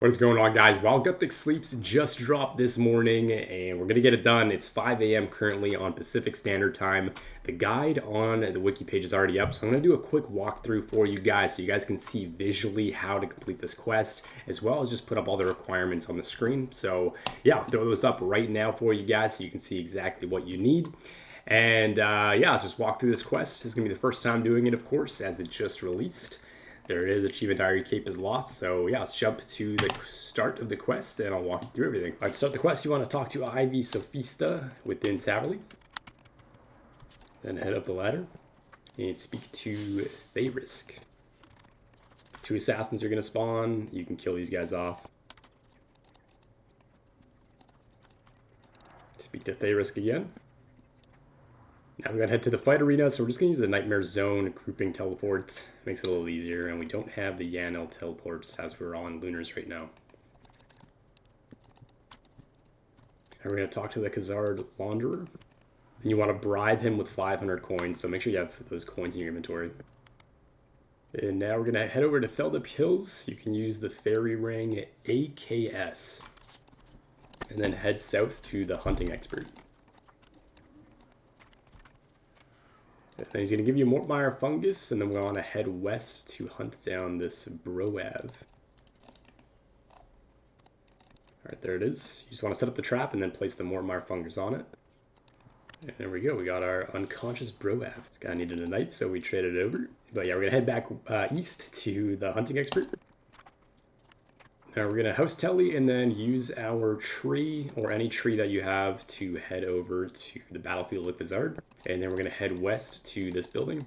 What is going on, guys? Well, Guthix Sleeps just dropped this morning and we're going to get it done. It's 5 a.m. currently on Pacific Standard Time. The guide on the wiki page is already up, so I'm going to do a quick walkthrough for you guys so you guys can see visually how to complete this quest, as well as just put up all the requirements on the screen. So yeah, I'll throw those up right now for you guys so you can see exactly what you need. And yeah, let's just walk through this quest. This is going to be the first time doing it, of course, as it just released. There it is, Achievement Diary Cape is lost. So yeah, let's jump to the start of the quest and I'll walk you through everything. All right, to start the quest, you want to talk to Ivy Sophista within Taverley. Then head up the ladder and speak to Thayrisk. 2 assassins are going to spawn. You can kill these guys off. Speak to Thayrisk again. Now we're going to head to the fight arena, so we're just going to use the Nightmare Zone grouping teleport. Makes it a little easier, and we don't have the Yanel teleports as we're on Lunars right now. And we're going to talk to the Khazard Launderer. And you want to bribe him with 500 coins, so make sure you have those coins in your inventory. And now we're going to head over to Feldup Hills. You can use the Fairy Ring AKS. And then head south to the Hunting Expert. And he's going to give you a Mortmire Fungus, and then we're going to head west to hunt down this Broav. Alright, there it is. You just want to set up the trap and then place the Mortmire Fungus on it. And there we go. We got our unconscious Broav. This guy needed a knife, so we traded it over. But yeah, we're going to head back east to the Hunting Expert. Now we're going to house Telly and then use our tree, or any tree that you have, to head over to the battlefield with Khazard. And then we're going to head west to this building.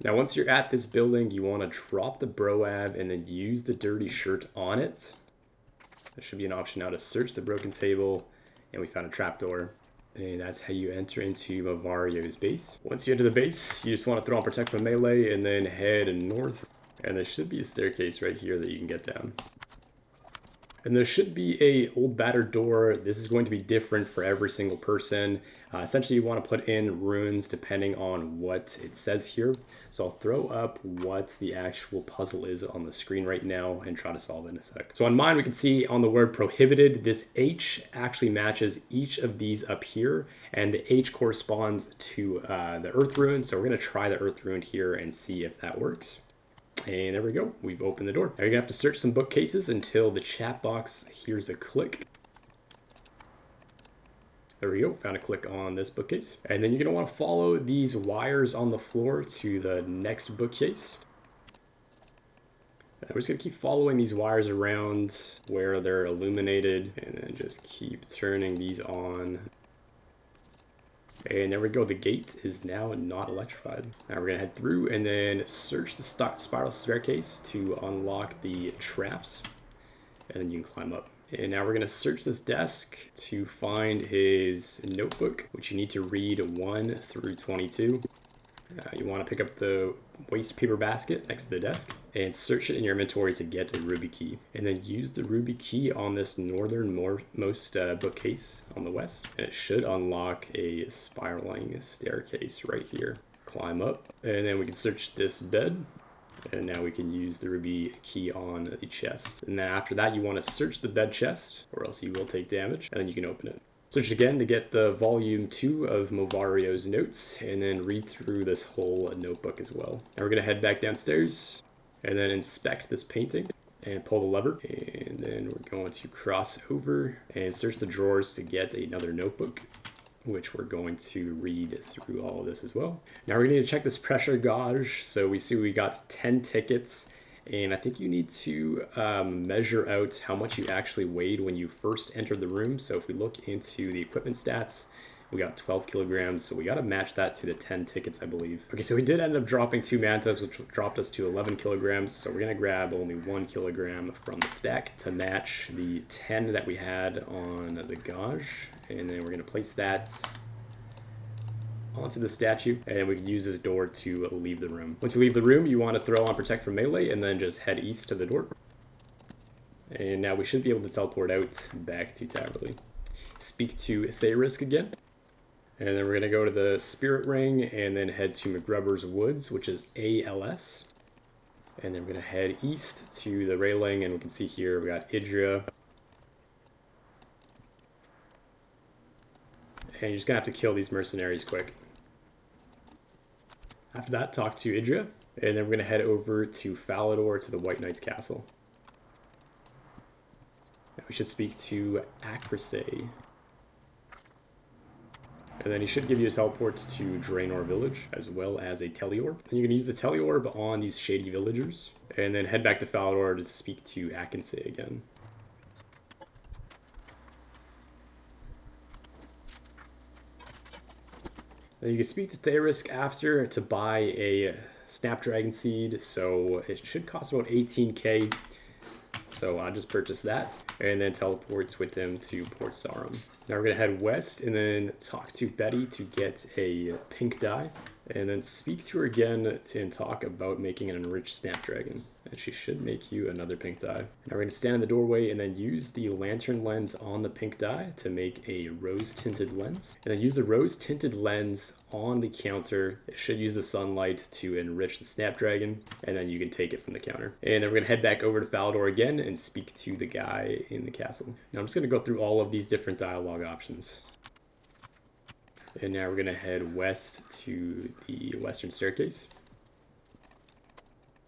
Now once you're at this building, you want to drop the Broav and then use the dirty shirt on it. There should be an option now to search the broken table, and we found a trapdoor. And that's how you enter into Mavario's base. Once you enter the base, you just want to throw on Protect from Melee and then head north. And there should be a staircase right here that you can get down. And there should be a old battered door. This is going to be different for every single person. Essentially, you want to put in runes depending on what it says here. So I'll throw up what the actual puzzle is on the screen right now and try to solve it in a sec. So on mine, we can see on the word prohibited, this H actually matches each of these up here. And the H corresponds to the earth rune. So we're going to try the earth rune here and see if that works. And there we go. We've opened the door. Now you're going to have to search some bookcases until the chat box hears a click. There we go. Found a click on this bookcase. And then you're going to want to follow these wires on the floor to the next bookcase. And we're just going to keep following these wires around where they're illuminated. And then just keep turning these on. And there we go, the gate is now not electrified. Now we're gonna head through and then search the spiral staircase to unlock the traps. And then you can climb up. And now we're gonna search this desk to find his notebook, which you need to read 1 through 22. You wanna pick up the waste paper basket next to the desk and search it in your inventory to get a ruby key. And then use the ruby key on this northernmost bookcase on the west. And it should unlock a spiraling staircase right here. Climb up, and then we can search this bed. And now we can use the ruby key on the chest. And then after that, you want to search the bed chest, or else you will take damage, and then you can open it. Search again to get the volume 2 of Movario's notes, and then read through this whole notebook as well. Now we're going to head back downstairs, and then inspect this painting, and pull the lever. And then we're going to cross over, and search the drawers to get another notebook, which we're going to read through all of this as well. Now we're going to check this pressure gauge. So we see we got 10 tickets. And I think you need to measure out how much you actually weighed when you first entered the room. So if we look into the equipment stats, we got 12 kilograms. So we got to match that to the 10 tickets, I believe. Okay, so we did end up dropping 2 mantas, which dropped us to 11 kilograms. So we're going to grab only 1 kilogram from the stack to match the 10 that we had on the gauge. And then we're going to place that onto the statue, and we can use this door to leave the room. Once you leave the room, you want to throw on Protect from Melee and then just head east to the door. And now we should be able to teleport out back to Taverley. Speak to Thayrisk again. And then we're going to go to the Spirit Ring and then head to McGrubber's Woods, which is ALS. And then we're going to head east to the railing, and we can see here we got Idria. And you're just going to have to kill these mercenaries quick. After that, talk to Idria, and then we're going to head over to Falador to the White Knight's castle. Now we should speak to Acrisay. And then he should give you a teleport to Draenor village, as well as a teleorb. And you can use the teleorb on these shady villagers, and then head back to Falador to speak to Acrisay again. Then you can speak to Therisk after to buy a Snapdragon Seed, so it should cost about 18k. So I'll just purchase that, and then teleports with them to Port Sarum. Now we're gonna head west and then talk to Betty to get a pink dye, and then speak to her again and talk about making an enriched Snapdragon. And she should make you another pink dye. Now we're gonna stand in the doorway and then use the lantern lens on the pink dye to make a rose tinted lens. And then use the rose tinted lens on the counter. It should use the sunlight to enrich the Snapdragon, and then you can take it from the counter. And then we're gonna head back over to Falador again and speak to the guy in the castle. Now I'm just gonna go through all of these different dialogue options. And now we're gonna head west to the western staircase.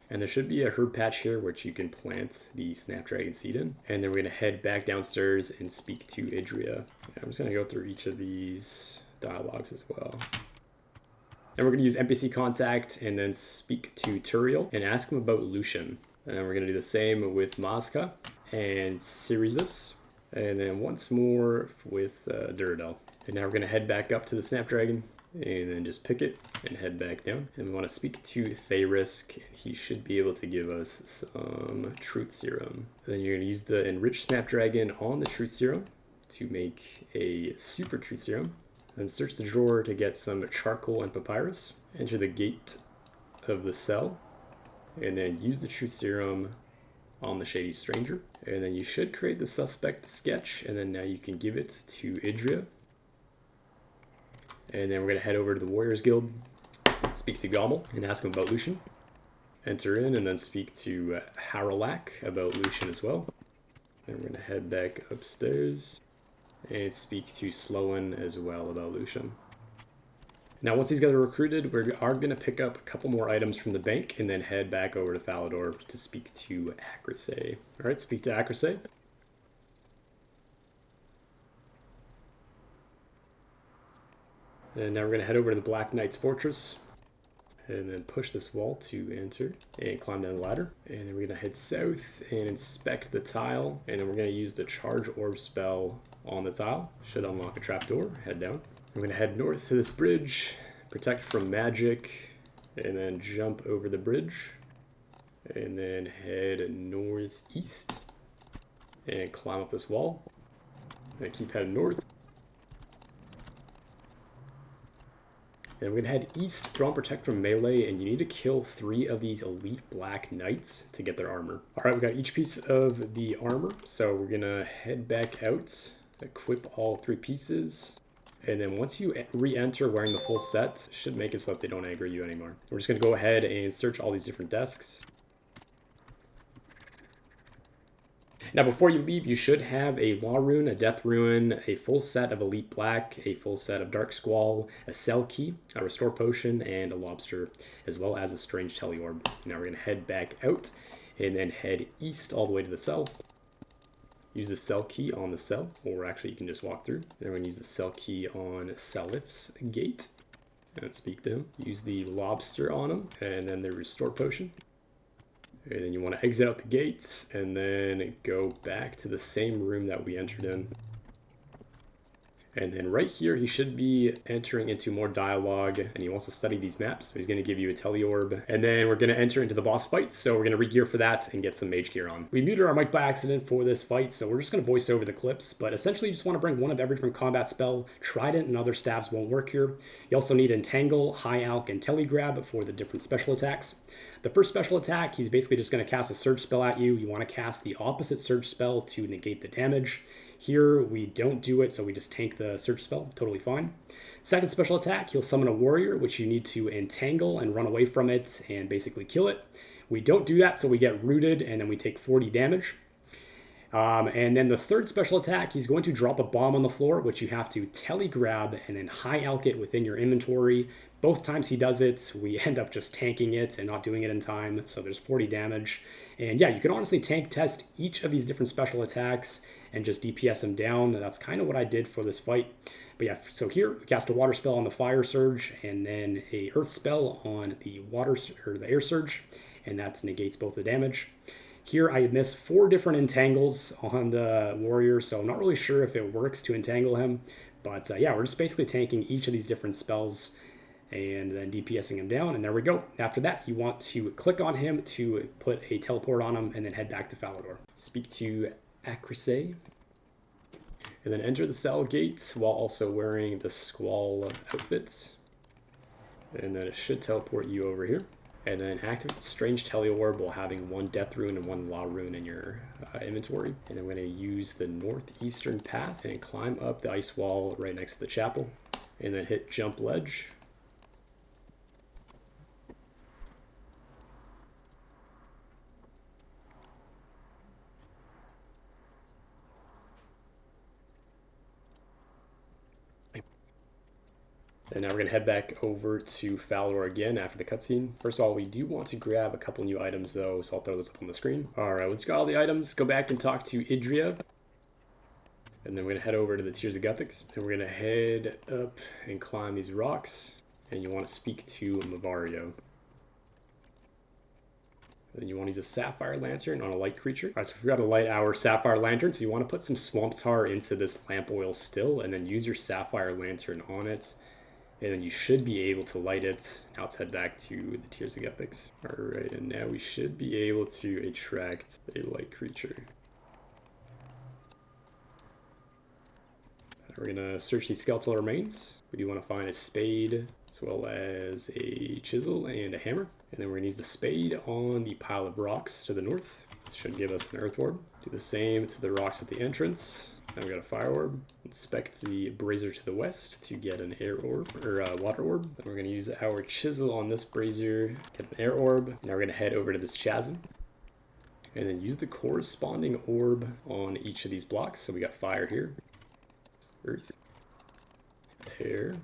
And there should be a herb patch here which you can plant the Snapdragon Seed in. And then we're gonna head back downstairs and speak to Idria. I'm just gonna go through each of these dialogues as well. Then we're gonna use NPC contact and then speak to Turiel and ask him about Lucian. And then we're gonna do the same with Mazka and Syrizus. And then once more with Duradel. And now we're going to head back up to the Snapdragon and then just pick it and head back down. And we want to speak to Therisk. He should be able to give us some Truth Serum. And then you're going to use the Enriched Snapdragon on the Truth Serum to make a Super Truth Serum. Then search the drawer to get some charcoal and papyrus. Enter the gate of the cell. And then use the Truth Serum on the Shady Stranger. And then you should create the suspect sketch. And then now you can give it to Idria. And then we're going to head over to the Warriors Guild, speak to Gommel and ask him about Lucian. Enter in and then speak to Haralak about Lucian as well. Then we're going to head back upstairs and speak to Sloan as well about Lucian. Now once these guys are recruited, we are going to pick up a couple more items from the bank and then head back over to Falador to speak to Acrisay. Alright, speak to Acrisay. And now we're going to head over to the Black Knight's Fortress and then push this wall to enter and climb down the ladder. And then we're going to head south and inspect the tile. And then we're going to use the Charge Orb spell on the tile. Should unlock a trapdoor. Head down. We're going to head north to this bridge, protect from magic, and then jump over the bridge. And then head northeast and climb up this wall. And keep heading north. And we're going to head east, throw and protect from melee, and you need to kill 3 of these elite black knights to get their armor. Alright, we got each piece of the armor, so we're going to head back out, equip all 3 pieces, and then once you re-enter wearing the full set, should make it so that they don't aggro you anymore. We're just going to go ahead and search all these different desks. Now before you leave, you should have a Law Rune, a Death Rune, a full set of Elite Black, a full set of Dark Squall, a Cell Key, a Restore Potion, and a Lobster, as well as a Strange Teleorb. Now we're going to head back out and then head east all the way to the cell. Use the Cell Key on the cell, or actually you can just walk through. Then we're going to use the Cell Key on Salif's gate and speak to him. Use the Lobster on him, and then the Restore Potion. And then you want to exit out the gates and then go back to the same room that we entered in. And then right here, he should be entering into more dialogue, and he wants to study these maps. So he's going to give you a teleorb. And then we're going to enter into the boss fight. So we're going to re-gear for that and get some mage gear on. We muted our mic by accident for this fight, so we're just going to voice over the clips. But essentially, you just want to bring one of every different combat spell. Trident and other staves won't work here. You also need Entangle, High Alch, and Telegrab for the different special attacks. The first special attack, he's basically just going to cast a surge spell at you. You want to cast the opposite surge spell to negate the damage. Here, we don't do it, so we just tank the surge spell. Totally fine. Second special attack, he'll summon a warrior, which you need to entangle and run away from it and basically kill it. We don't do that, so we get rooted, and then we take 40 damage. And then the third special attack, he's going to drop a bomb on the floor, which you have to telegrab and then high alch it within your inventory. Both times he does it, we end up just tanking it and not doing it in time, so there's 40 damage. And yeah, you can honestly tank test each of these different special attacks and just DPS them down. That's kind of what I did for this fight. But yeah, so here we cast a water spell on the fire surge and then a earth spell on the the air surge, and that negates both the damage. Here I missed 4 different entangles on the warrior, so I'm not really sure if it works to entangle him. But yeah, we're just basically tanking each of these different spells and then DPSing him down, and there we go. After that, you want to click on him to put a teleport on him and then head back to Falador. Speak to Acrisay, and then enter the cell gate while also wearing the Squall outfit. And then it should teleport you over here. And then activate the Strange Teleorb while having 1 Death Rune and 1 Law Rune in your inventory. And then we're going to use the northeastern path and climb up the ice wall right next to the chapel. And then hit Jump Ledge. And now we're going to head back over to Falador again after the cutscene. First of all, we do want to grab a couple new items though, so I'll throw this up on the screen. Alright, once you got all the items, go back and talk to Idria. And then we're going to head over to the Tears of Guthix. And we're going to head up and climb these rocks. And you want to speak to Mavario. Then you want to use a Sapphire Lantern on a light creature. Alright, so we forgot to light our Sapphire Lantern, so you want to put some Swamp Tar into this lamp oil still, and then use your Sapphire Lantern on it. And then you should be able to light it. Now let's head back to the Tears of Guthix. Alright, and now we should be able to attract a light creature. We're going to search these skeletal remains. We do want to find a spade, as well as a chisel and a hammer. And then we're going to use the spade on the pile of rocks to the north. This should give us an earth orb. Do the same to the rocks at the entrance. Then we got a fire orb. Inspect the brazier to the west to get an air orb, or water orb. Then we're going to use our chisel on this brazier, get an air orb. Now we're going to head over to this chasm. And then use the corresponding orb on each of these blocks. So we got fire here, earth, air.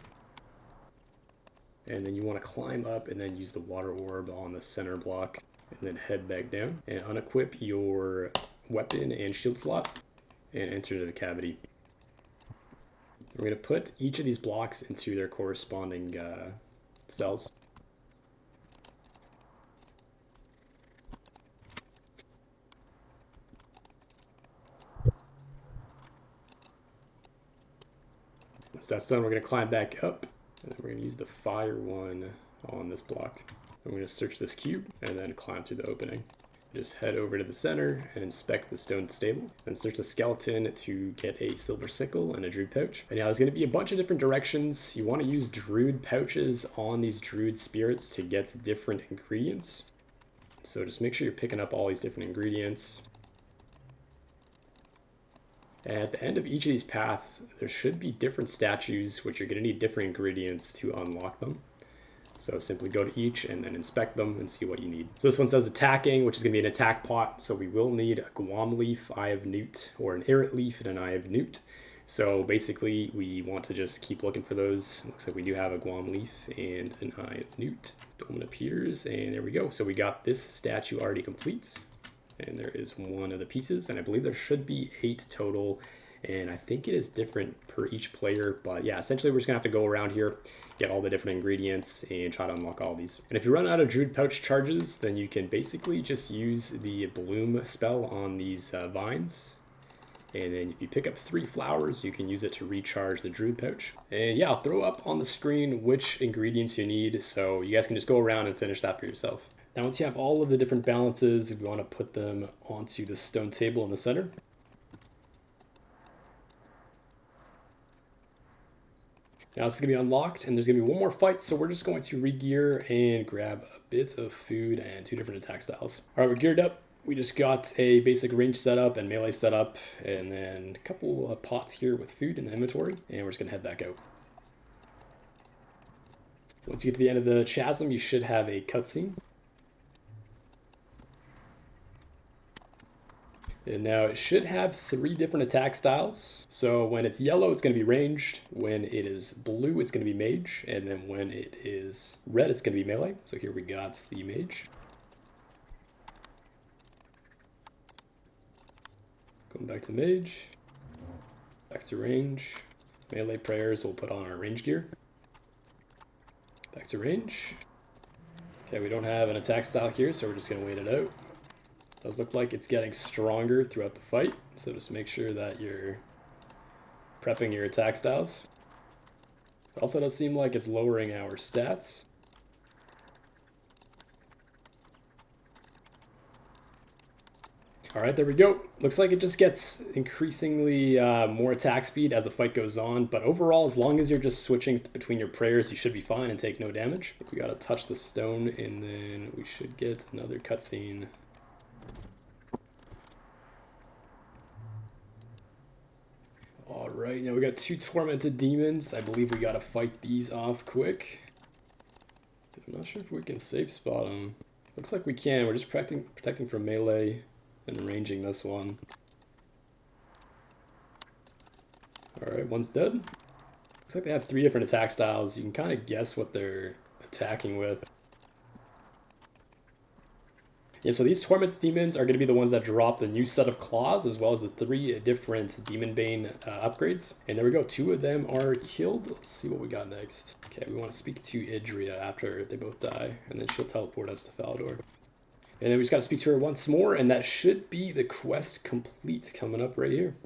And then you want to climb up and then use the water orb on the center block. And then head back down and unequip your weapon and shield slot. And enter into the cavity. We're going to put each of these blocks into their corresponding cells. Once that's done, we're going to climb back up, and then we're going to use the fire one on this block. I'm going to search this cube and then climb through the opening. Just head over to the center and inspect the stone stable. And search the skeleton to get a silver sickle and a druid pouch. And now there's going to be a bunch of different directions. You want to use druid pouches on these druid spirits to get different ingredients. So just make sure you're picking up all these different ingredients. And at the end of each of these paths, there should be different statues, which you're going to need different ingredients to unlock them. So simply go to each and then inspect them and see what you need. So this one says attacking, which is going to be an attack pot. So we will need a Guam leaf, Eye of Newt, or an Errant leaf and an Eye of Newt. So basically we want to just keep looking for those. Looks like we do have a Guam leaf and an Eye of Newt. Dolmen appears, and there we go. So we got this statue already complete. And there is one of the pieces, and I believe there should be 8 total. And I think it is different per each player, but yeah, essentially we're just gonna have to go around here, get all the different ingredients and try to unlock all these. And if you run out of druid pouch charges, then you can basically just use the bloom spell on these vines. And then if you pick up 3 flowers, you can use it to recharge the druid pouch. And yeah, I'll throw up on the screen which ingredients you need, so you guys can just go around and finish that for yourself. Now once you have all of the different balances, we want to put them onto the stone table in the center. Now this is going to be unlocked, and there's going to be one more fight, so we're just going to re-gear and grab a bit of food and 2 different attack styles. Alright, we're geared up. We just got a basic range setup and melee setup, and then a couple of pots here with food in the inventory, and we're just going to head back out. Once you get to the end of the chasm, you should have a cutscene. And now it should have 3 different attack styles. So when it's yellow, it's going to be ranged. When it is blue, it's going to be mage. And then when it is red, it's going to be melee. So here we got the mage. Going back to mage. Back to range. Melee prayers, we'll put on our range gear. Back to range. Okay, we don't have an attack style here, so we're just going to wait it out. Does look like it's getting stronger throughout the fight, so just make sure that you're prepping your attack styles. It also does seem like it's lowering our stats. Alright, there we go. Looks like it just gets increasingly more attack speed as the fight goes on, but overall, as long as you're just switching between your prayers, you should be fine and take no damage. We gotta touch the stone, and then we should get another cutscene. Alright, now we got 2 tormented demons. I believe we gotta fight these off quick. I'm not sure if we can safe spot them. Looks like we can. We're just protecting from melee and ranging this one. Alright, one's dead. Looks like they have 3 different attack styles. You can kind of guess what they're attacking with. Yeah, so these Torment Demons are going to be the ones that drop the new set of claws, as well as the 3 different Demon Bane upgrades. And there we go, 2 of them are killed. Let's see what we got next. Okay, we want to speak to Idria after they both die, and then she'll teleport us to Falador. And then we just got to speak to her once more, and that should be the quest complete coming up right here.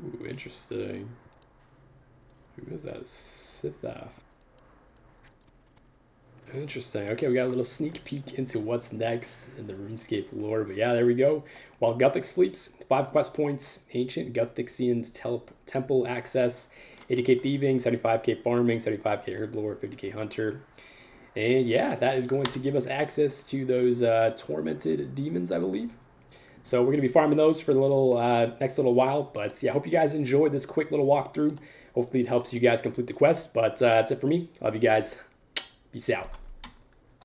Ooh, interesting. Who is that? Sithaf. Interesting. Okay, we got a little sneak peek into what's next in the RuneScape lore. But yeah, there we go. While Guthix sleeps, 5 quest points, Ancient Guthixian Temple access, 80k thieving, 75k farming, 75k herblore, 50k hunter. And yeah, that is going to give us access to those tormented demons, I believe. So we're going to be farming those for the little next little while. But yeah, I hope you guys enjoyed this quick little walkthrough. Hopefully it helps you guys complete the quest. But that's it for me. Love you guys. Peace out.